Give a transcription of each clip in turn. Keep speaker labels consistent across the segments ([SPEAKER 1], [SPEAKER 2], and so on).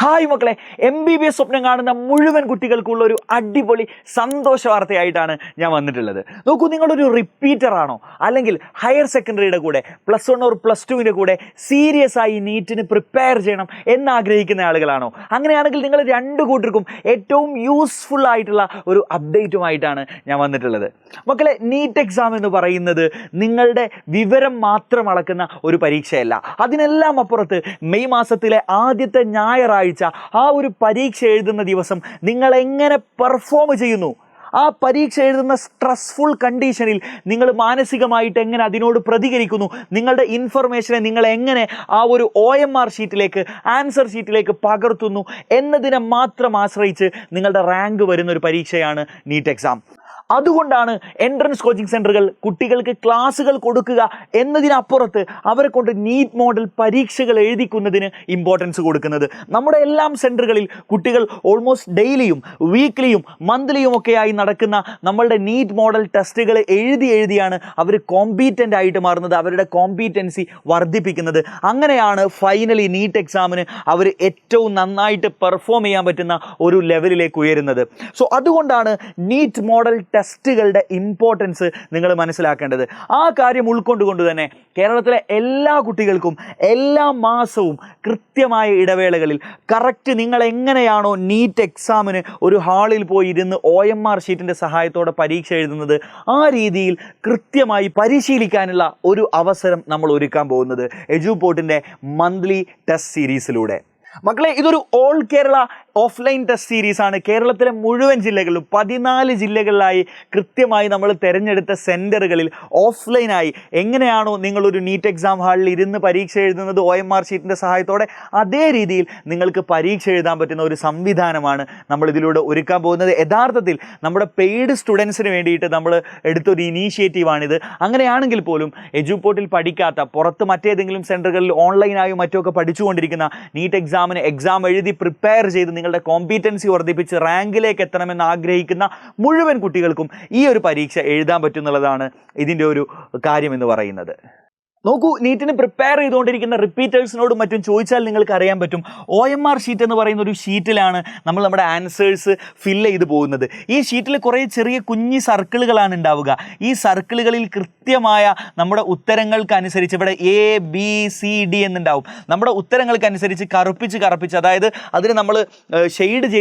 [SPEAKER 1] Hi മക്കളെ, MBBS സ്വപ്നം കാണുന്ന മുഴുവൻ കുട്ടികൾക്കുള്ള ഒരു അടിപൊളി സന്തോഷ വാർത്തയായിട്ടാണ് ഞാൻ വന്നിട്ടുള്ളത്. നോക്കൂ, നിങ്ങളൊരു റിപ്പീറ്റർ ആണോ, അല്ലെങ്കിൽ ഹയർ സെക്കൻഡറിയുടെ കൂടെ +1 ഓർ +2വിൻ്റെ കൂടെ സീരിയസ് ആയി നീറ്റിന് പ്രിപ്പയർ ചെയ്യണം എന്നാഗ്രഹിക്കുന്ന ആളുകളാണോ? അങ്ങനെയാണെങ്കിൽ നിങ്ങൾ രണ്ടു കൂട്ടർക്കും ഏറ്റവും യൂസ്ഫുൾ ആയിട്ടുള്ള ഒരു അപ്ഡേറ്റുമായിട്ടാണ് ഞാൻ വന്നിട്ടുള്ളത്. മക്കളെ, നീറ്റ് എക്സാം എന്ന് പറയുന്നത് നിങ്ങളുടെ വിവരം മാത്രം അളക്കുന്ന ഒരു പരീക്ഷയല്ല. അതിനെല്ലാം അപ്പുറത്ത് മെയ് മാസത്തിലെ ആദ്യത്തെ ഞായറാഴ്ച ആ ഒരു പരീക്ഷ എഴുതുന്ന ദിവസം നിങ്ങൾ എങ്ങനെ പെർഫോം ചെയ്യുന്നു, ആ പരീക്ഷ എഴുതുന്ന സ്ട്രെസ്ഫുൾ കണ്ടീഷനിൽ നിങ്ങൾ മാനസികമായിട്ട് എങ്ങനെ അതിനോട് പ്രതികരിക്കുന്നു, നിങ്ങളുടെ ഇൻഫർമേഷനെ നിങ്ങൾ എങ്ങനെ ആ ഒരു OMR ഷീറ്റിലേക്ക്, ആൻസർ ഷീറ്റിലേക്ക് പകർത്തുന്നു എന്നതിനെ മാത്രം ആശ്രയിച്ച് നിങ്ങളുടെ റാങ്ക് വരുന്ന ഒരു പരീക്ഷയാണ് നീറ്റ് എക്സാം. അതുകൊണ്ടാണ് എൻട്രൻസ് കോച്ചിങ് സെൻ്ററുകൾ കുട്ടികൾക്ക് ക്ലാസ്സുകൾ കൊടുക്കുക എന്നതിനപ്പുറത്ത് അവരെ കൊണ്ട് നീറ്റ് മോഡൽ പരീക്ഷകൾ എഴുതിക്കുന്നതിന് ഇമ്പോർട്ടൻസ് കൊടുക്കുന്നത്. നമ്മുടെ എല്ലാം സെൻ്ററുകളിൽ കുട്ടികൾ ഓൾമോസ്റ്റ് ഡെയിലിയും വീക്ക്ലിയും മന്ത്ലിയും ഒക്കെയായി നടക്കുന്ന നമ്മളുടെ നീറ്റ് മോഡൽ ടെസ്റ്റുകൾ എഴുതിയാണ് അവർ കോമ്പീറ്റൻ്റ് ആയിട്ട് മാറുന്നത്, അവരുടെ കോമ്പീറ്റൻസി വർദ്ധിപ്പിക്കുന്നത്. അങ്ങനെയാണ് ഫൈനലി നീറ്റ് എക്സാമിന് അവർ ഏറ്റവും നന്നായിട്ട് പെർഫോം ചെയ്യാൻ പറ്റുന്ന ഒരു ലെവലിലേക്ക് ഉയരുന്നത്. സോ അതുകൊണ്ടാണ് നീറ്റ് മോഡൽ ടെസ്റ്റുകളുടെ ഇമ്പോർട്ടൻസ് നിങ്ങൾ മനസ്സിലാക്കേണ്ടത്. ആ കാര്യം ഉൾക്കൊണ്ടുകൊണ്ട് തന്നെ കേരളത്തിലെ എല്ലാ കുട്ടികൾക്കും എല്ലാ മാസവും കൃത്യമായ ഇടവേളകളിൽ കറക്റ്റ് നിങ്ങൾ എങ്ങനെയാണോ നീറ്റ് എക്സാമിന് ഒരു ഹാളിൽ പോയി ഇരുന്ന് OMR ഷീറ്റിൻ്റെ സഹായത്തോടെ പരീക്ഷ എഴുതുന്നത്, ആ രീതിയിൽ കൃത്യമായി പരിശീലിക്കാനുള്ള ഒരു അവസരം നമ്മൾ ഒരുക്കാൻ പോകുന്നത് എജുപോർട്ടിൻ്റെ മന്ത്ലി ടെസ്റ്റ് സീരീസിലൂടെ. മക്കളെ, ഇതൊരു ഓൾ കേരള ഓഫ്ലൈൻ ടെസ്റ്റ് സീരീസാണ്. കേരളത്തിലെ മുഴുവൻ ജില്ലകളിലും 14 ജില്ലകളിലായി കൃത്യമായി നമ്മൾ തിരഞ്ഞെടുത്ത സെൻറ്ററുകളിൽ ഓഫ്ലൈനായി എങ്ങനെയാണോ നിങ്ങളൊരു നീറ്റ് എക്സാം ഹാളിൽ ഇരുന്ന് പരീക്ഷ എഴുതുന്നത് OMR ഷീറ്റിൻ്റെ സഹായത്തോടെ, അതേ രീതിയിൽ നിങ്ങൾക്ക് പരീക്ഷ എഴുതാൻ പറ്റുന്ന ഒരു സംവിധാനമാണ് നമ്മളിതിലൂടെ ഒരുക്കാൻ പോകുന്നത്. യഥാർത്ഥത്തിൽ നമ്മുടെ പെയ്ഡ് സ്റ്റുഡൻസിന് വേണ്ടിയിട്ട് നമ്മൾ എടുത്തൊരു ഇനീഷ്യേറ്റീവാണിത്. അങ്ങനെയാണെങ്കിൽ പോലും എജുപോർട്ടിൽ പഠിക്കാത്ത, പുറത്ത് മറ്റേതെങ്കിലും സെൻറ്ററുകളിൽ ഓൺലൈനായോ മറ്റൊക്കെ പഠിച്ചുകൊണ്ടിരിക്കുന്ന, നീറ്റ് എക്സാം എഴുതി പ്രിപ്പയർ ചെയ്ത് നിങ്ങളുടെ കോമ്പീറ്റൻസി വർദ്ധിപ്പിച്ച് റാങ്കിലേക്ക് എത്തണമെന്ന് ആഗ്രഹിക്കുന്ന മുഴുവൻ കുട്ടികൾക്കും ഈ ഒരു പരീക്ഷ എഴുതാൻ പറ്റുന്നുള്ളതാണ് ഇതിൻ്റെ ഒരു കാര്യമെന്ന് പറയുന്നത്. നോക്കൂ, നീറ്റിന് പ്രിപ്പയർ ചെയ്തുകൊണ്ടിരിക്കുന്ന റിപ്പീറ്റേഴ്സിനോടും മറ്റും ചോദിച്ചാൽ നിങ്ങൾക്ക് അറിയാൻ പറ്റും, OMR ഷീറ്റ് എന്ന് പറയുന്ന ഒരു ഷീറ്റിലാണ് നമ്മൾ നമ്മുടെ ആൻസേഴ്സ് ഫില്ല് ചെയ്ത് പോകുന്നത്. ഈ ഷീറ്റിൽ കുറേ ചെറിയ കുഞ്ഞി സർക്കിളുകളാണ് ഉണ്ടാവുക. ഈ സർക്കിളുകളിൽ കൃത്യമായ നമ്മുടെ ഉത്തരങ്ങൾക്കനുസരിച്ച് ഇവിടെ ABCD എന്നുണ്ടാവും. നമ്മുടെ ഉത്തരങ്ങൾക്കനുസരിച്ച് കറുപ്പിച്ച്, അതായത് അതിന് നമ്മൾ ഷെയ്ഡ്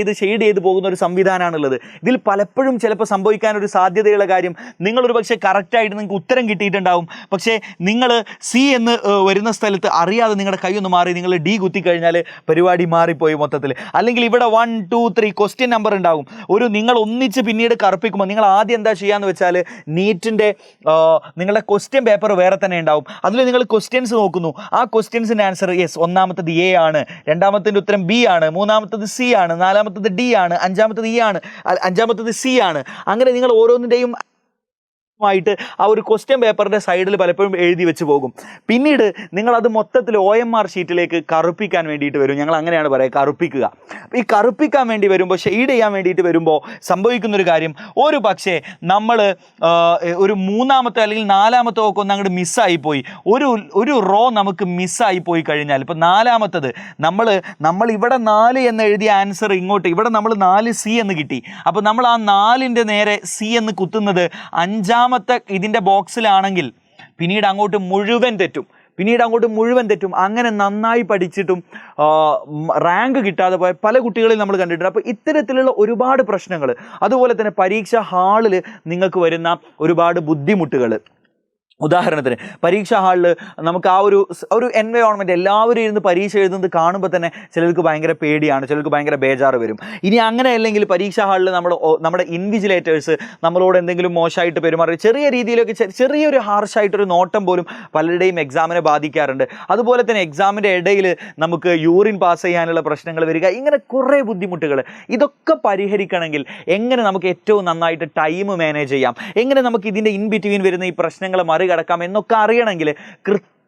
[SPEAKER 1] ചെയ്ത് പോകുന്ന ഒരു സംവിധാനമാണുള്ളത്. ഇതിൽ പലപ്പോഴും ചിലപ്പോൾ സംഭവിക്കാനൊരു സാധ്യതയുള്ള കാര്യം, നിങ്ങളൊരു പക്ഷേ കറക്റ്റായിട്ട് നിങ്ങൾക്ക് ഉത്തരം കിട്ടിയിട്ടുണ്ടാവും, പക്ഷേ നിങ്ങൾ C എന്ന് വരുന്ന സ്ഥലത്ത് അറിയാതെ നിങ്ങളുടെ കൈ ഒന്ന് മാറി നിങ്ങൾ D കുത്തിക്കഴിഞ്ഞാൽ പരിപാടി മാറിപ്പോയി മൊത്തത്തിൽ. അല്ലെങ്കിൽ ഇവിടെ 1, 2, 3 ക്വസ്റ്റ്യൻ നമ്പർ ഉണ്ടാകും. നിങ്ങൾ ഒന്നിച്ച് പിന്നീട് കറുപ്പിക്കുമ്പോൾ നിങ്ങൾ ആദ്യം എന്താ ചെയ്യാന്ന് വെച്ചാൽ, നീറ്റിൻ്റെ നിങ്ങളുടെ ക്വസ്റ്റ്യൻ പേപ്പർ വേറെ തന്നെ ഉണ്ടാവും. അതിൽ നിങ്ങൾ ക്വസ്റ്റ്യൻസ് നോക്കുന്നു. ആ ക്വസ്റ്റ്യൻസിൻ്റെ ആൻസർ യെസ്, ഒന്നാമത്തത് A ആണ്, രണ്ടാമത്തതിൻ്റെ ഉത്തരം B ആണ്, മൂന്നാമത്തത് C ആണ്, നാലാമത്തത് D ആണ്, അഞ്ചാമത്തത് E ആണ്, അഞ്ചാമത്തത് C ആണ്. അങ്ങനെ നിങ്ങൾ ഓരോന്നിൻ്റെയും ആയിട്ട് ആ ഒരു ക്വസ്റ്റ്യൻ പേപ്പറിൻ്റെ സൈഡിൽ പലപ്പോഴും എഴുതി വെച്ച് പോകും. പിന്നീട് നിങ്ങളത് മൊത്തത്തിൽ OMR ഷീറ്റിലേക്ക് കറുപ്പിക്കാൻ വേണ്ടിയിട്ട് വരും. ഞങ്ങൾ അങ്ങനെയാണ് പറയുക, കറുപ്പിക്കുക. ഈ കറുപ്പിക്കാൻ വേണ്ടി വരുമ്പോൾ, ഷെയ്ഡ് ചെയ്യാൻ വേണ്ടിയിട്ട് വരുമ്പോൾ സംഭവിക്കുന്നൊരു കാര്യം, ഒരു പക്ഷേ നമ്മൾ ഒരു മൂന്നാമത്തെ അല്ലെങ്കിൽ നാലാമത്തെ ഒക്കെ ഒന്ന് അങ്ങോട്ട് മിസ്സായിപ്പോയി, ഒരു റോ നമുക്ക് മിസ്സായിപ്പോയി കഴിഞ്ഞാൽ, ഇപ്പോൾ നാലാമത്തത് നമ്മൾ ഇവിടെ 4 എന്ന് എഴുതിയ ആൻസർ ഇങ്ങോട്ട് ഇവിടെ നമ്മൾ 4C എന്ന് കിട്ടി. അപ്പോൾ നമ്മൾ ആ 4ൻ്റെ നേരെ C എന്ന് കുത്തുന്നത് അഞ്ചാമത്തെ ഇതിൻ്റെ ബോക്സിലാണെങ്കിൽ പിന്നീട് അങ്ങോട്ട് മുഴുവൻ തെറ്റും. അങ്ങനെ നന്നായി പഠിച്ചിട്ടും റാങ്ക് കിട്ടാതെ പോയ പല കുട്ടികളിൽ നമ്മൾ കണ്ടിട്ടുണ്ട്. അപ്പോൾ ഇത്തരത്തിലുള്ള ഒരുപാട് പ്രശ്നങ്ങൾ, അതുപോലെ തന്നെ പരീക്ഷാ ഹാളിൽ നിങ്ങൾക്ക് വരുന്ന ഒരുപാട് ബുദ്ധിമുട്ടുകൾ. ഉദാഹരണത്തിന് പരീക്ഷാ ഹാളിൽ നമുക്ക് ആ ഒരു എൻവയോൺമെൻറ്റ്, എല്ലാവരും ഇരുന്ന് പരീക്ഷ എഴുതുന്നത് കാണുമ്പോൾ തന്നെ ചിലർക്ക് ഭയങ്കര പേടിയാണ്, ചിലർക്ക് ഭയങ്കര ബേജാറ് വരും. ഇനി അങ്ങനെ അല്ലെങ്കിൽ പരീക്ഷാ ഹാളിൽ നമ്മുടെ ഇൻവിജിലേറ്റേഴ്സ് നമ്മളോട് എന്തെങ്കിലും മോശമായിട്ട് പെരുമാറി, ചെറിയ രീതിയിലൊക്കെ ചെറിയൊരു ഹാർഷായിട്ടൊരു നോട്ടം പോലും പലരുടെയും എക്സാമിനെ ബാധിക്കാറുണ്ട്. അതുപോലെ തന്നെ എക്സാമിൻ്റെ ഇടയിൽ നമുക്ക് യൂറിൻ പാസ് ചെയ്യാനുള്ള പ്രശ്നങ്ങൾ വരിക, ഇങ്ങനെ കുറേ ബുദ്ധിമുട്ടുകൾ. ഇതൊക്കെ പരിഹരിക്കണമെങ്കിൽ എങ്ങനെ നമുക്ക് ഏറ്റവും നന്നായിട്ട് ടൈം മാനേജ് ചെയ്യാം, എങ്ങനെ നമുക്ക് ഇതിൻ്റെ ഇൻ ബിറ്റ്വീൻ വരുന്ന ഈ പ്രശ്നങ്ങളെ മറികടക്കാം എന്നൊക്കെ അറിയണമെങ്കിൽ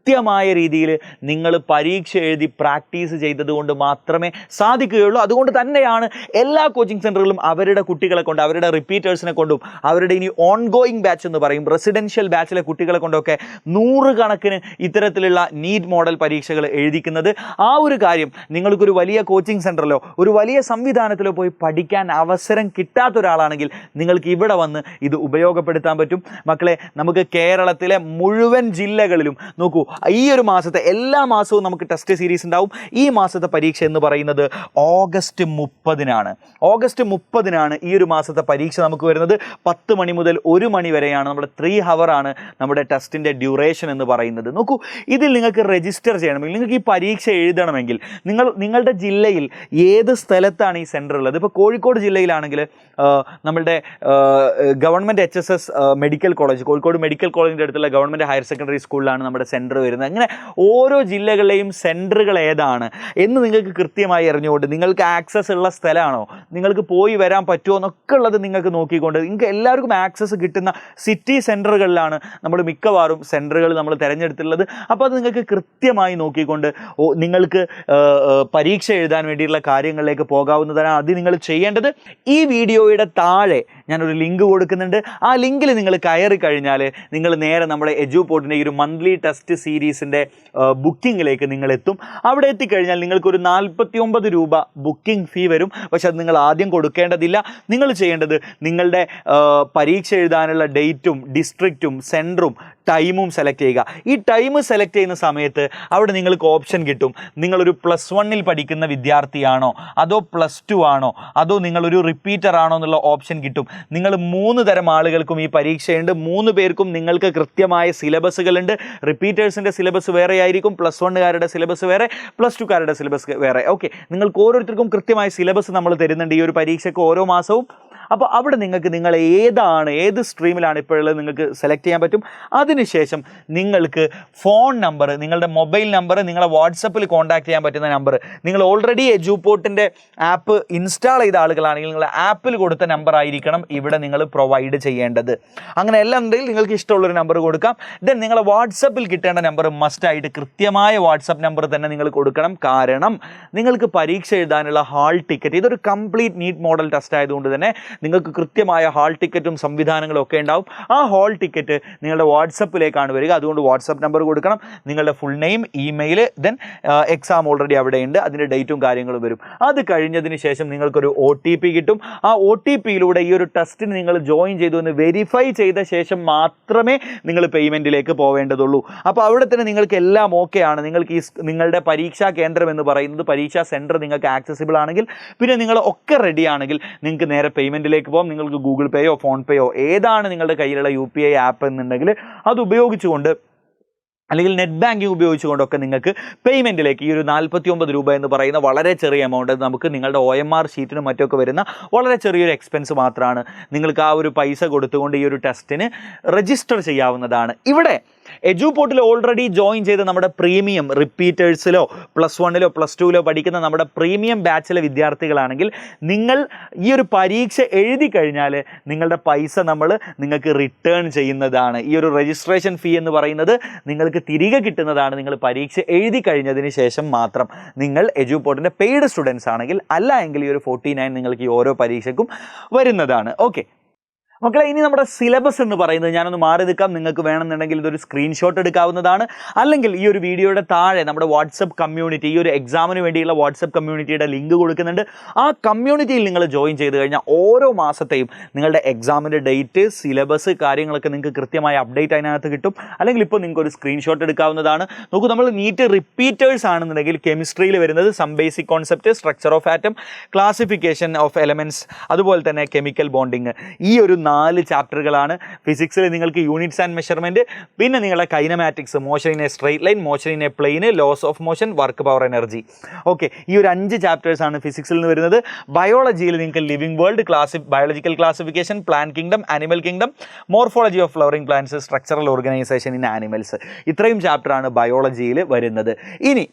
[SPEAKER 1] കൃത്യമായ രീതിയിൽ നിങ്ങൾ പരീക്ഷ എഴുതി പ്രാക്ടീസ് ചെയ്തതുകൊണ്ട് മാത്രമേ സാധിക്കുകയുള്ളൂ. അതുകൊണ്ട് തന്നെയാണ് എല്ലാ കോച്ചിങ് സെൻ്ററുകളും അവരുടെ കുട്ടികളെ കൊണ്ട്, അവരുടെ റിപ്പീറ്റേഴ്സിനെ കൊണ്ടും, അവരുടെ ഇനി ഓൺഗോയിങ് ബാച്ച് എന്ന് പറയും, റെസിഡൻഷ്യൽ ബാച്ചിലെ കുട്ടികളെ കൊണ്ടൊക്കെ 100 കണക്കിന് ഇത്തരത്തിലുള്ള നീറ്റ് മോഡൽ പരീക്ഷകൾ എഴുതിക്കുന്നത്. ആ ഒരു കാര്യം നിങ്ങൾക്കൊരു വലിയ കോച്ചിങ് സെൻ്ററിലോ ഒരു വലിയ സംവിധാനത്തിലോ പോയി പഠിക്കാൻ അവസരം കിട്ടാത്ത ഒരാളാണെങ്കിൽ നിങ്ങൾക്ക് ഇവിടെ വന്ന് ഇത് ഉപയോഗപ്പെടുത്താൻ പറ്റും. മക്കളെ, നമുക്ക് കേരളത്തിലെ മുഴുവൻ ജില്ലകളിലും നോക്കൂ, ഈ ഒരു മാസത്തെ എല്ലാ മാസവും നമുക്ക് ടെസ്റ്റ് സീരീസ് ഉണ്ടാവും. ഈ മാസത്തെ പരീക്ഷ എന്ന് പറയുന്നത് ഓഗസ്റ്റ് 30-നാണ്. ഓഗസ്റ്റ് 30-നാണ് ഈ ഒരു മാസത്തെ പരീക്ഷ നമുക്ക് വരുന്നത്. 10 മണി മുതൽ 1 മണി വരെയാണ് നമ്മുടെ 3 ഹവറാണ് നമ്മുടെ ടെസ്റ്റിൻ്റെ ഡ്യൂറേഷൻ എന്ന് പറയുന്നത്. നോക്കൂ, ഇതിൽ നിങ്ങൾക്ക് രജിസ്റ്റർ ചെയ്യണമെങ്കിൽ, നിങ്ങൾക്ക് ഈ പരീക്ഷ എഴുതണമെങ്കിൽ നിങ്ങളുടെ ജില്ലയിൽ ഏത് സ്ഥലത്താണ് ഈ സെൻറ്റർ ഉള്ളത്? ഇപ്പോൾ കോഴിക്കോട് ജില്ലയിലാണെങ്കിൽ നമ്മളുടെ government HSS medical college, Kozhikode medical കോളേജിൻ്റെ അടുത്തുള്ള ഗവൺമെൻറ് ഹയർ സെക്കൻഡറി സ്കൂളിലാണ് നമ്മുടെ സെൻറ്റർ വരുന്നത്. അങ്ങനെ ഓരോ ജില്ലകളിലെയും സെൻറ്ററുകൾ ഏതാണ് എന്ന് നിങ്ങൾക്ക് കൃത്യമായി അറിഞ്ഞുകൊണ്ട്, നിങ്ങൾക്ക് ആക്സസ് ഉള്ള സ്ഥലമാണോ, നിങ്ങൾക്ക് പോയി വരാൻ പറ്റുമോ എന്നൊക്കെ ഉള്ളത് നിങ്ങൾക്ക് നോക്കിക്കൊണ്ട്, നിങ്ങൾക്ക് എല്ലാവർക്കും ആക്സസ് കിട്ടുന്ന സിറ്റി സെൻറ്ററുകളിലാണ് നമ്മൾ മിക്കവാറും സെൻറ്ററുകൾ നമ്മൾ തിരഞ്ഞെടുത്തിട്ടുള്ളത്. അപ്പോൾ അത് നിങ്ങൾക്ക് കൃത്യമായി നോക്കിക്കൊണ്ട് നിങ്ങൾക്ക് പരീക്ഷ എഴുതാൻ വേണ്ടിയിട്ടുള്ള കാര്യങ്ങളിലേക്ക് പോകാവുന്നതാണ്. അത് നിങ്ങൾ ചെയ്യേണ്ടത്, ഈ വീഡിയോയുടെ താഴെ ഞാനൊരു ലിങ്ക് കൊടുക്കുന്നുണ്ട്. ആ ലിങ്കിൽ നിങ്ങൾ കയറി കഴിഞ്ഞാൽ നിങ്ങൾ നേരെ നമ്മുടെ എജുപോർട്ടിൻ്റെ ഈ ഒരു മന്ത്ലി ടെസ്റ്റ് സീരീസിൻ്റെ ബുക്കിങ്ങിലേക്ക് നിങ്ങൾ എത്തും. അവിടെ എത്തിക്കഴിഞ്ഞാൽ നിങ്ങൾക്കൊരു 49 രൂപ ബുക്കിംഗ് ഫീ വരും. പക്ഷെ അത് നിങ്ങൾ ആദ്യം കൊടുക്കേണ്ടതില്ല. നിങ്ങൾ ചെയ്യേണ്ടത് നിങ്ങളുടെ പരീക്ഷ എഴുതാനുള്ള ഡേറ്റും ഡിസ്ട്രിക്റ്റും സെൻറ്ററും ടൈമും സെലക്ട് ചെയ്യുക. ഈ ടൈം സെലക്ട് ചെയ്യുന്ന സമയത്ത് അവിടെ നിങ്ങൾക്ക് ഓപ്ഷൻ കിട്ടും. നിങ്ങളൊരു +1 പഠിക്കുന്ന വിദ്യാർത്ഥിയാണോ, അതോ +2 ആണോ, അതോ നിങ്ങളൊരു റിപ്പീറ്റർ ആണോ എന്നുള്ള ഓപ്ഷൻ കിട്ടും. നിങ്ങൾ 3 തരം ആളുകൾക്കും ഈ പരീക്ഷയുണ്ട്. 3 പേർക്കും നിങ്ങൾക്ക് കൃത്യമായ സിലബസുകളുണ്ട്. റിപ്പീറ്റേഴ്സിൻ്റെ സിലബസ് വേറെ ആയിരിക്കും, +1കാരുടെ സിലബസ് വേറെ, +2കാരുടെ സിലബസ് വേറെ. ഓക്കെ, നിങ്ങൾക്ക് ഓരോരുത്തർക്കും കൃത്യമായ സിലബസ് നമ്മൾ തരുന്നുണ്ട് ഈ ഒരു പരീക്ഷയ്ക്ക് ഓരോ മാസവും. അപ്പോൾ അവിടെ നിങ്ങൾക്ക് ഏത് സ്ട്രീമിലാണ് ഇപ്പോഴുള്ളത് നിങ്ങൾക്ക് സെലക്ട് ചെയ്യാൻ പറ്റും. അതിനുശേഷം നിങ്ങൾക്ക് ഫോൺ നമ്പർ, നിങ്ങളുടെ മൊബൈൽ നമ്പർ, നിങ്ങളെ വാട്സപ്പിൽ കോൺടാക്ട് ചെയ്യാൻ പറ്റുന്ന നമ്പർ, നിങ്ങൾ ഓൾറെഡി എജുപോർട്ടിൻ്റെ ആപ്പ് ഇൻസ്റ്റാൾ ചെയ്ത ആളുകളാണെങ്കിൽ നിങ്ങൾ ആപ്പിൽ കൊടുത്ത നമ്പർ ആയിരിക്കണം ഇവിടെ നിങ്ങൾ പ്രൊവൈഡ് ചെയ്യേണ്ടത്. അങ്ങനെ എല്ലാം ഉണ്ടെങ്കിൽ നിങ്ങൾക്ക് ഇഷ്ടമുള്ളൊരു നമ്പർ കൊടുക്കാം. ദെൻ നിങ്ങളെ വാട്സപ്പിൽ കിട്ടേണ്ട നമ്പർ മസ്റ്റായിട്ട് കൃത്യമായ വാട്സപ്പ് നമ്പർ തന്നെ നിങ്ങൾ കൊടുക്കണം. കാരണം നിങ്ങൾക്ക് പരീക്ഷ എഴുതാനുള്ള ഹാൾ ടിക്കറ്റ്, ഇതൊരു കംപ്ലീറ്റ് നീറ്റ് മോഡൽ ടെസ്റ്റ് ആയതുകൊണ്ട് തന്നെ നിങ്ങൾക്ക് കൃത്യമായ ഹാൾ ടിക്കറ്റും സംവിധാനങ്ങളും ഒക്കെ ഉണ്ടാവും. ആ ഹാൾ ടിക്കറ്റ് നിങ്ങളുടെ വാട്സപ്പിലേക്കാണ് വരിക. അതുകൊണ്ട് വാട്സപ്പ് നമ്പർ കൊടുക്കണം, നിങ്ങളുടെ full name, email, then exam already അവിടെയുണ്ട്, അതിൻ്റെ ഡേറ്റും കാര്യങ്ങളും വരും. അത് കഴിഞ്ഞതിന് ശേഷം നിങ്ങൾക്കൊരു OTP കിട്ടും. ആ OTPയിലൂടെ ഈ ഒരു ടെസ്റ്റിന് നിങ്ങൾ ജോയിൻ ചെയ്തു എന്ന് വെരിഫൈ ചെയ്ത ശേഷം മാത്രമേ നിങ്ങൾ പേയ്മെൻറ്റിലേക്ക് പോവേണ്ടതുള്ളൂ. അപ്പോൾ അവിടെ തന്നെ നിങ്ങൾക്ക് എല്ലാം ഓക്കെ ആണ്. നിങ്ങൾക്ക് നിങ്ങളുടെ പരീക്ഷാ കേന്ദ്രം എന്ന് പറയുന്നത്, പരീക്ഷാ സെൻറ്റർ നിങ്ങൾക്ക് ആക്സസിബിൾ ആണെങ്കിൽ, പിന്നെ നിങ്ങൾ ഒക്കെ റെഡി ആണെങ്കിൽ നിങ്ങൾക്ക് നേരെ പേയ്മെൻറ്റിലേക്ക് പോകാം. നിങ്ങൾക്ക് ഗൂഗിൾ പേയോ ഫോൺ പേയോ ഏതാണ് നിങ്ങളുടെ കയ്യിലുള്ള UPI ആപ്പ് എന്നുണ്ടെങ്കിൽ അത് ഉപയോഗിച്ചുകൊണ്ട്, അല്ലെങ്കിൽ നെറ്റ് ബാങ്കിങ് ഉപയോഗിച്ചുകൊണ്ടൊക്കെ നിങ്ങൾക്ക് പേയ്മെൻറ്റിലേക്ക് ഈ ഒരു 49 രൂപ എന്ന് പറയുന്ന വളരെ ചെറിയ എമൗണ്ട്, നമുക്ക് നിങ്ങളുടെ OMR ഷീറ്റിനും മറ്റൊക്കെ വരുന്ന വളരെ ചെറിയൊരു എക്സ്പെൻസ് മാത്രമാണ്. നിങ്ങൾക്ക് ആ ഒരു പൈസ കൊടുത്തുകൊണ്ട് ഈ ഒരു ടെസ്റ്റിന് രജിസ്റ്റർ ചെയ്യാവുന്നതാണ്. ഇവിടെ എജുപോർട്ടിൽ ഓൾറെഡി ജോയിൻ ചെയ്ത് നമ്മുടെ പ്രീമിയം റിപ്പീറ്റേഴ്സിലോ +1ലോ +2ലോ പഠിക്കുന്ന നമ്മുടെ പ്രീമിയം ബാച്ചിലെ വിദ്യാർത്ഥികളാണെങ്കിൽ നിങ്ങൾ ഈ ഒരു പരീക്ഷ എഴുതി കഴിഞ്ഞാൽ നിങ്ങളുടെ പൈസ നിങ്ങൾക്ക് റിട്ടേൺ ചെയ്യുന്നതാണ്. ഈ ഒരു രജിസ്ട്രേഷൻ ഫീ എന്ന് പറയുന്നത് നിങ്ങൾക്ക് തിരികെ കിട്ടുന്നതാണ്. നിങ്ങൾ പരീക്ഷ എഴുതി കഴിഞ്ഞതിന് ശേഷം മാത്രം നിങ്ങൾ എജുപോർട്ടിൻ്റെ പെയ്ഡ് സ്റ്റുഡൻസ് ആണെങ്കിൽ, അല്ല എങ്കിൽ ഈ ഒരു 49 നിങ്ങൾക്ക് ഈ ഓരോ പരീക്ഷയ്ക്കും വരുന്നതാണ്. ഓക്കെ മക്കളെ, ഇനി നമ്മുടെ സിലബസ് എന്ന് പറയുന്നത്, ഞാനൊന്ന് മാറി നിൽക്കാം, നിങ്ങൾക്ക് വേണമെന്നുണ്ടെങ്കിൽ ഇതൊരു സ്ക്രീൻഷോട്ട് എടുക്കാവുന്നതാണ്. അല്ലെങ്കിൽ ഈ ഒരു വീഡിയോയുടെ താഴെ നമ്മുടെ വാട്സപ്പ് കമ്മ്യൂണിറ്റി, ഈ ഒരു എക്സാമിന് വേണ്ടിയുള്ള വാട്സപ്പ് കമ്മ്യൂണിറ്റിയുടെ ലിങ്ക് കൊടുക്കുന്നുണ്ട്. ആ കമ്മ്യൂണിറ്റിയിൽ നിങ്ങൾ ജോയിൻ ചെയ്ത് കഴിഞ്ഞാൽ ഓരോ മാസത്തെയും നിങ്ങളുടെ എക്സാമിൻ്റെ ഡേറ്റ്, സിലബസ്, കാര്യങ്ങളൊക്കെ നിങ്ങൾക്ക് കൃത്യമായ അപ്ഡേറ്റ് അതിനകത്ത് കിട്ടും. അല്ലെങ്കിൽ ഇപ്പോൾ നിങ്ങൾക്ക് ഒരു സ്ക്രീൻഷോട്ട് എടുക്കാവുന്നതാണ്. നോക്കൂ, നമ്മൾ നീറ്റ് റിപ്പീറ്റേഴ്സ് ആണെന്നുണ്ടെങ്കിൽ കെമിസ്ട്രിയിൽ വരുന്നത് some basic concept, structure of atom, classification of elements, അതുപോലെ തന്നെ കെമിക്കൽ ബോണ്ടിങ്, ഈ ഒരു 4 ചാപ്റ്ററുകളാണ്. ഫിസിക്സിൽ നിങ്ങൾക്ക് യൂണിറ്റ്സ് ആൻഡ് മെഷർമെൻറ്റ്, പിന്നെ നിങ്ങളുടെ kinematics, motion in a straight line, motion in a plane, laws of motion, work power energy. Okay, ഈ ഒരു 5 ചാപ്റ്റേഴ്സാണ് ഫിസിക്സിൽ നിന്ന് വരുന്നത്. ബയോളജിയിൽ നിങ്ങൾക്ക് living world, biological classification, plant kingdom, animal kingdom, morphology of flowering plants, structural organisation in animals, ഇത്രയും ചാപ്റ്ററാണ് ബയോളജിയിൽ വരുന്നത്. ഇനി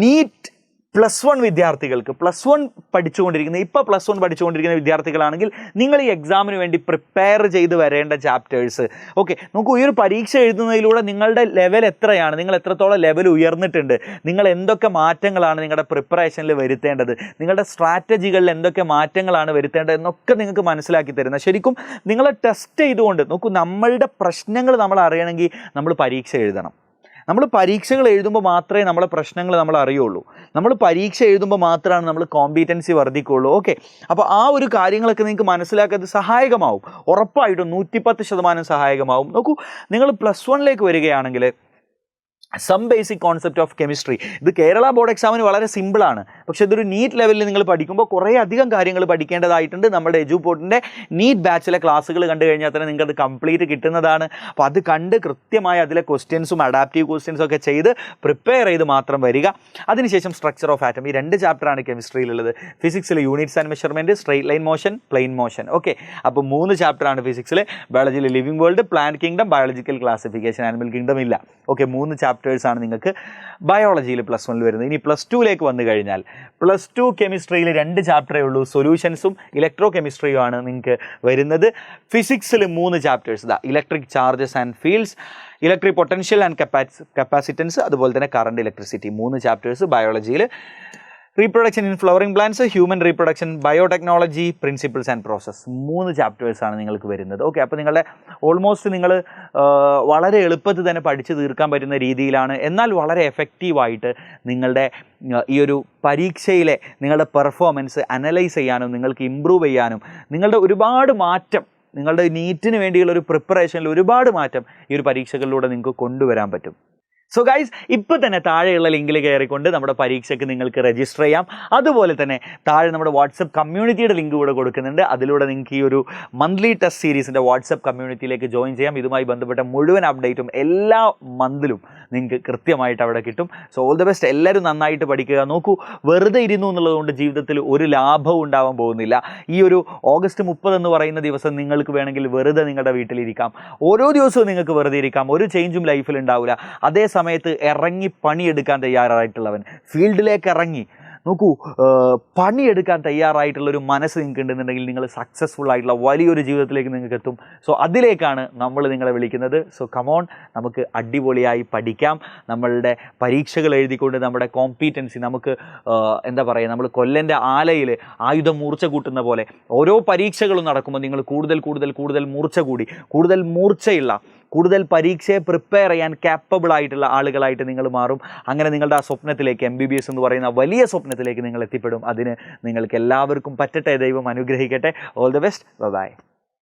[SPEAKER 1] നീറ്റ് +1 വിദ്യാർത്ഥികൾക്ക് +1 പഠിച്ചുകൊണ്ടിരിക്കുന്ന +1 പഠിച്ചുകൊണ്ടിരിക്കുന്ന വിദ്യാർത്ഥികളാണെങ്കിൽ നിങ്ങൾ ഈ എക്സാമിന് വേണ്ടി പ്രിപ്പയർ ചെയ്ത് വരേണ്ട ചാപ്റ്റേഴ്സ്. ഓക്കെ, നോക്കൂ, ഈ ഒരു പരീക്ഷ എഴുതുന്നതിലൂടെ നിങ്ങളുടെ ലെവൽ എത്രയാണ്, നിങ്ങൾ എത്രത്തോളം ലെവൽ ഉയർന്നിട്ടുണ്ട്, നിങ്ങൾ എന്തൊക്കെ മാറ്റങ്ങളാണ് നിങ്ങളുടെ പ്രിപ്പറേഷനിൽ വരുത്തേണ്ടത്, നിങ്ങളുടെ സ്ട്രാറ്റജികളിൽ എന്തൊക്കെ മാറ്റങ്ങളാണ് വരുത്തേണ്ടത് എന്നൊക്കെ നിങ്ങൾക്ക് മനസ്സിലാക്കി തരുന്നത്. ശരിക്കും നിങ്ങളെ ടെസ്റ്റ് ചെയ്തുകൊണ്ട് നോക്കൂ, നമ്മളുടെ പ്രശ്നങ്ങൾ നമ്മൾ അറിയണമെങ്കിൽ നമ്മൾ പരീക്ഷ എഴുതണം. നമ്മൾ പരീക്ഷകൾ എഴുതുമ്പോൾ മാത്രമേ നമ്മളെ പ്രശ്നങ്ങൾ നമ്മൾ അറിയുള്ളൂ. നമ്മൾ പരീക്ഷ എഴുതുമ്പോൾ മാത്രമാണ് നമ്മൾ കോമ്പീറ്റൻസി വർദ്ധിക്കുകയുള്ളൂ. ഓക്കെ, അപ്പോൾ ആ ഒരു കാര്യങ്ങളൊക്കെ നിങ്ങൾക്ക് മനസ്സിലാക്കാൻ സഹായകമാവും. ഉറപ്പായിട്ടും 110% സഹായകമാവും. നോക്കൂ, നിങ്ങൾ +1ലേക്ക് വരികയാണെങ്കിൽ some basic concept of chemistry, ഇത് കേരള ബോർഡ് എക്സാമിന് വളരെ സിമ്പിളാണ്. പക്ഷേ ഇതൊരു നീറ്റ് ലെവലിൽ നിങ്ങൾ പഠിക്കുമ്പോൾ കുറേ അധികം കാര്യങ്ങൾ പഠിക്കേണ്ടതായിട്ടുണ്ട്. നമ്മുടെ എജുപോർട്ടിൻ്റെ നീറ്റ് ബാച്ചിലെ ക്ലാസ്സുകൾ കണ്ടു കഴിഞ്ഞാൽ തന്നെ നിങ്ങൾക്കത് കംപ്ലീറ്റ് കിട്ടുന്നതാണ്. അപ്പോൾ അത് കണ്ട് കൃത്യമായി അതിലെ ക്വസ്റ്റ്യൻസും അഡാപ്റ്റീവ് ക്വസ്റ്റ്യൻസും ഒക്കെ ചെയ്ത് പ്രിപ്പയർ ചെയ്ത് മാത്രം വരിക. അതിനുശേഷം സ്ട്രക്ചർ ഓഫ് ആറ്റം, ഈ 2 ചാപ്റ്ററാണ് കെമിസ്ട്രിയിലുള്ളത്. ഫിസിക്സിൽ units and measurement, straight line motion, plane motion. Okay, അപ്പോൾ 3 ചാപ്റ്ററാണ് ഫിസിക്സിൽ. ബയോളജിയിൽ living world, plant kingdom, biological classification, animal kingdom ഇല്ല. ഓക്കെ, 3 ചാപ്റ്റേഴ്സാണ് നിങ്ങൾക്ക് ബയോളജിയിൽ +1 വരുന്നത്. ഇനി +2ലേക്ക് വന്നു കഴിഞ്ഞാൽ +2 കെമിസ്ട്രിയിൽ 2 ചാപ്റ്ററേ ഉള്ളൂ, സൊല്യൂഷൻസും ഇലക്ട്രോ കെമിസ്ട്രിയുമാണ് നിങ്ങൾക്ക് വരുന്നത്. ഫിസിക്സിൽ 3 chapters, electric charges and fields, electric potential and capacitance, അതുപോലെ തന്നെ കറണ്ട് ഇലക്ട്രിസിറ്റി. 3 ചാപ്റ്റേഴ്സ് ബയോളജിയിൽ. Reproduction in flowering plants, human reproduction, biotechnology, principles and process. 3 ചാപ്റ്റേഴ്സാണ് നിങ്ങൾക്ക് വരുന്നത്. ഓക്കെ, അപ്പോൾ നിങ്ങളുടെ ഓൾമോസ്റ്റ് നിങ്ങൾ വളരെ എളുപ്പത്തിൽ തന്നെ പഠിച്ച് തീർക്കാൻ പറ്റുന്ന രീതിയിലാണ്, എന്നാൽ വളരെ എഫക്റ്റീവായിട്ട് നിങ്ങളുടെ ഈ ഒരു പരീക്ഷയിലെ നിങ്ങളുടെ പെർഫോമൻസ് അനലൈസ് ചെയ്യാനും നിങ്ങൾക്ക് ഇമ്പ്രൂവ് ചെയ്യാനും നിങ്ങളുടെ ഒരുപാട് മാറ്റം, നിങ്ങളുടെ നീറ്റിന് വേണ്ടിയുള്ള ഒരു പ്രിപ്പറേഷനിൽ ഒരുപാട് മാറ്റം ഈ ഒരു പരീക്ഷകളിലൂടെ നിങ്ങൾക്ക് കൊണ്ടുവരാൻ പറ്റും. സോ ഗൈസ്, ഇപ്പോൾ തന്നെ താഴെയുള്ള ലിങ്കിൽ കയറിക്കൊണ്ട് നമ്മുടെ പരീക്ഷയ്ക്ക് നിങ്ങൾക്ക് രജിസ്റ്റർ ചെയ്യാം. അതുപോലെ തന്നെ താഴെ നമ്മുടെ വാട്സപ്പ് കമ്മ്യൂണിറ്റിയുടെ ലിങ്ക് കൂടെ കൊടുക്കുന്നുണ്ട്. അതിലൂടെ നിങ്ങൾക്ക് ഈ ഒരു മന്ത്ലി ടെസ്റ്റ് സീരീസിൻ്റെ വാട്സപ്പ് കമ്മ്യൂണിറ്റിയിലേക്ക് ജോയിൻ ചെയ്യാം. ഇതുമായി ബന്ധപ്പെട്ട മുഴുവൻ അപ്ഡേറ്റും എല്ലാ മന്തിലും നിങ്ങൾക്ക് കൃത്യമായിട്ട് അവിടെ കിട്ടും. So all the best. എല്ലാവരും നന്നായിട്ട് പഠിക്കുക. നോക്കൂ, വെറുതെ ഇരുന്നു എന്നുള്ളതുകൊണ്ട് ജീവിതത്തിൽ ഒരു ലാഭവും ഉണ്ടാവാൻ പോകുന്നില്ല. ഈ ഒരു ഓഗസ്റ്റ് 30 എന്ന് പറയുന്ന ദിവസം നിങ്ങൾക്ക് വേണമെങ്കിൽ വെറുതെ നിങ്ങളുടെ വീട്ടിലിരിക്കാം. ഓരോ ദിവസവും നിങ്ങൾക്ക് വെറുതെ ഇരിക്കാം, ഒരു ചേഞ്ചും ലൈഫിൽ ഉണ്ടാവില്ല. അതേ സമയത്ത് ഇറങ്ങി പണിയെടുക്കാൻ തയ്യാറായിട്ടുള്ളവൻ, ഫീൽഡിലേക്ക് ഇറങ്ങി നോക്കൂ, പണിയെടുക്കാൻ തയ്യാറായിട്ടുള്ളൊരു മനസ്സ് നിങ്ങൾക്ക് ഉണ്ടെന്നുണ്ടെങ്കിൽ നിങ്ങൾ സക്സസ്ഫുൾ ആയിട്ടുള്ള വലിയൊരു ജീവിതത്തിലേക്ക് നിങ്ങൾക്ക് എത്തും. സോ അതിലേക്കാണ് നമ്മൾ നിങ്ങളെ വിളിക്കുന്നത്. സോ കമോൺ, നമുക്ക് അടിപൊളിയായി പഠിക്കാം. നമ്മളുടെ പരീക്ഷകൾ എഴുതിക്കൊണ്ട് നമ്മുടെ കോമ്പീറ്റൻസി നമുക്ക് എന്താ പറയുക, നമ്മൾ കൊല്ലൻ്റെ ആലയിൽ ആയുധം മൂർച്ച കൂട്ടുന്ന പോലെ ഓരോ പരീക്ഷകളും നടക്കുമ്പോൾ നിങ്ങൾ കൂടുതൽ മൂർച്ച കൂടി, കൂടുതൽ മൂർച്ചയുള്ള, കൂടുതൽ പരീക്ഷയെ പ്രിപ്പയർ ചെയ്യാൻ ക്യാപ്പബിൾ ആയിട്ടുള്ള ആളുകളായിട്ട് നിങ്ങൾ മാറും. അങ്ങനെ നിങ്ങളുടെ ആ സ്വപ്നത്തിലേക്ക്, MBBS എന്ന് പറയുന്ന വലിയ സ്വപ്നത്തിലേക്ക് നിങ്ങൾ എത്തിപ്പെടും. അതിന് നിങ്ങൾക്ക് എല്ലാവർക്കും പറ്റട്ടെ. ദൈവം അനുഗ്രഹിക്കട്ടെ. All the best. ബൈ.